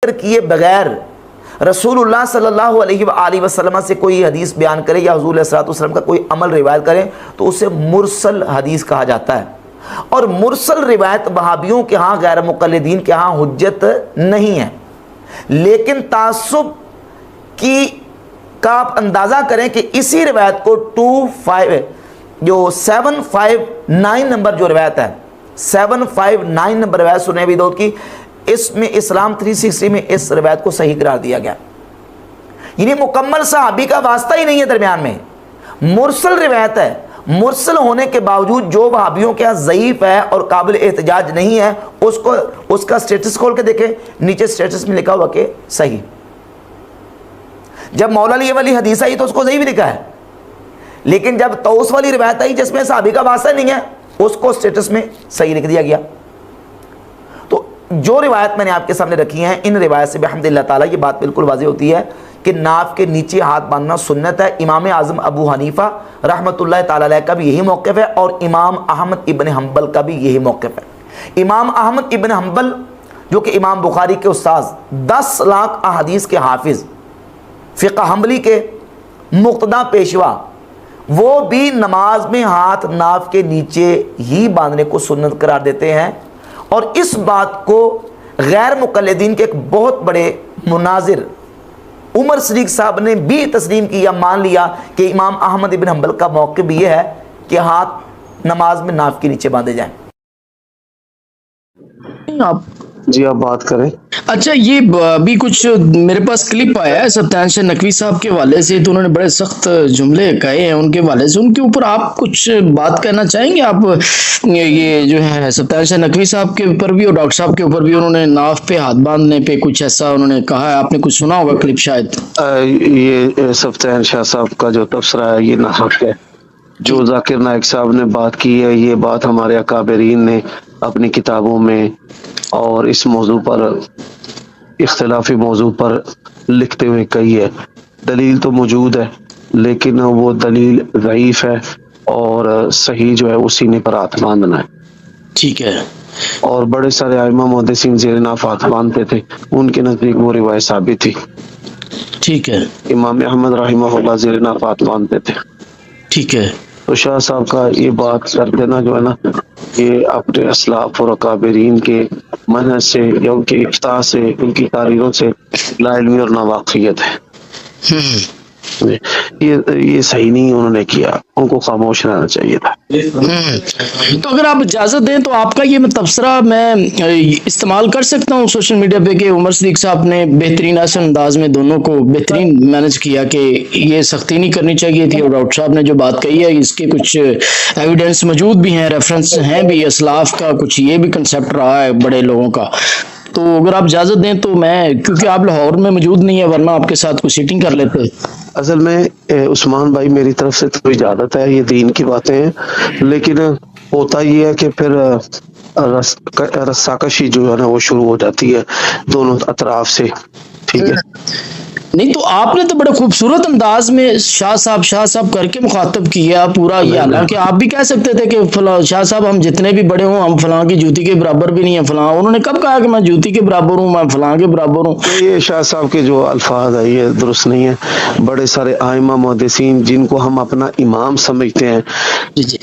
کیے بغیر رسول اللہ صلی اللہ علیہ وآلہ وسلم سے کوئی حدیث بیان کرے یا حضور علیہ الصلوۃ والسلام کا کوئی عمل روایت کرے تو اسے مرسل حدیث کہا جاتا ہے. اور مرسل روایت وہابیوں کے ہاں غیر مقلدین کے ہاں حجت نہیں ہے. لیکن تعصب کا آپ اندازہ کریں کہ اسی روایت کو 759 نمبر جو روایت ہے 759 نمبر روایت سنن ابی داؤد کی، اس میں اسلام 360 میں اس روایت کو صحیح قرار دیا گیا. یعنی مکمل صحابی کا واسطہ ہی نہیں ہے درمیان میں، مرسل روایت ہے. مرسل ہونے کے باوجود جو وہابیوں کے ہاں ضعیف ہے اور قابل احتجاج نہیں ہے اس کا سٹیٹس کھول کے دیکھیں، نیچے سٹیٹس میں لکھا ہوا کہ صحیح. جب مولا علی والی حدیث آئی تو اس کو صحیح بھی لکھا ہے، لیکن جب توس والی روایت آئی جس میں صحابی کا واسطہ نہیں ہے اس کو سٹیٹس میں صحیح لکھ دیا گیا. تو جو روایت میں نے آپ کے سامنے رکھی ہیں ان روایت سے بحمد اللہ تعالیٰ یہ بات بالکل واضح ہوتی ہے کہ ناف کے نیچے ہاتھ باندھنا سنت ہے. امام اعظم ابو حنیفہ رحمۃ اللہ تعالیٰ علیہ کا بھی یہی موقف ہے اور امام احمد ابن حنبل کا بھی یہی موقف ہے. امام احمد ابن حنبل جو کہ امام بخاری کے استاذ، 10 لاکھ احادیث کے حافظ، فقہ حنبلی کے مقتدی پیشوا، وہ بھی نماز میں ہاتھ ناف کے نیچے ہی باندھنے کو سنت قرار دیتے ہیں. اور اس بات کو غیر مقلدین کے ایک بہت بڑے مناظر عمر صدیق صاحب نے بھی تسلیم کیا، مان لیا کہ امام احمد ابن حنبل کا موقف بھی یہ ہے کہ ہاتھ نماز میں ناف کے نیچے باندھے جائیں. جی آپ بات کریں. اچھا، یہ بھی کچھ میرے پاس کلپ آیا ہے سبتان شاہ نقوی صاحب کے حوالے سے، تو انہوں نے بڑے سخت جملے کہے ہیں ان کے حوالے سے، ان کے اوپر آپ کچھ بات کہنا چاہیں گے؟ آپ یہ جو ہے سبتان شاہ نقوی صاحب کے اوپر بھی اور ڈاکٹر صاحب کے اوپر بھی انہوں نے ناف پہ ہاتھ باندھنے پہ کچھ ایسا انہوں نے کہا ہے، آپ نے کچھ سنا ہوگا کلپ شاید. یہ سبتان شاہ صاحب کا جو تبصرہ ہے یہ ناحق ہے. جو ذاکر نائک صاحب نے بات کی ہے یہ بات ہمارے اکابرین نے اپنی کتابوں میں اور اس موضوع پر اختلافی موضوع پر لکھتے ہوئے کہی ہے. دلیل تو موجود ہے لیکن وہ دلیل ضعیف ہے اور صحیح جو ہے اسی نے پر ہاتھ باندھنا ہے. ٹھیک ہے. اور بڑے سارے ائمہ محدثین زیر ناف ہاتھ باندھتے تھے، ان کے نزدیک وہ روایت ثابت تھی. ٹھیک ہے. امام احمد رحمہ اللہ زیر ناف ہاتھ باندھتے تھے. ٹھیک ہے. تو شاہ صاحب کا یہ بات کر دینا جو ہے نا، یہ اپنے اسلاف اور اکابرین کے منہج سے یا ان کی افتاح سے، ان کی تاریخوں سے لا علمی اور ناواقفیت ہے. یہ صحیح نہیں انہوں نے کیا، ان کو خاموش رہنا چاہیے تھا. تو اگر آپ اجازت دیں تو آپ کا یہ تبصرہ میں استعمال کر سکتا ہوں سوشل میڈیا پہ کہ عمر صدیق صاحب نے بہترین آسان انداز میں دونوں کو بہترین مینج کیا کہ یہ سختی نہیں کرنی چاہیے تھی، اور ڈاکٹر صاحب نے جو بات کہی ہے اس کے کچھ ایویڈنس موجود بھی ہیں، ریفرنس ہیں بھی، اسلاف کا کچھ یہ بھی کنسیپٹ رہا ہے بڑے لوگوں کا. تو اگر آپ اجازت دیں تو میں، کیونکہ آپ لاہور میں موجود نہیں ہے ورنہ آپ کے ساتھ کوئی سیٹنگ کر لیتے. اصل میں عثمان بھائی میری طرف سے تو اجازت ہے، یہ دین کی باتیں ہیں، لیکن ہوتا یہ ہے کہ پھر رساکشی جو ہے نا وہ شروع ہو جاتی ہے دونوں اطراف سے. ٹھیک ہے. نہیں تو آپ نے تو بڑے خوبصورت انداز میں شاہ صاحب کر کے مخاطب کیا پورا یہ، حالانکہ آپ بھی کہہ سکتے تھے کہ فلاں شاہ صاحب ہم جتنے بھی بڑے ہوں ہم فلاں کی جوتی کے برابر بھی نہیں ہیں. فلاں انہوں نے کب کہا کہ میں جوتی کے برابر ہوں، میں فلاں کے برابر ہوں؟ یہ شاہ صاحب کے جو الفاظ ہے یہ درست نہیں ہے. بڑے سارے ائمہ محدثین جن کو ہم اپنا امام سمجھتے ہیں، جی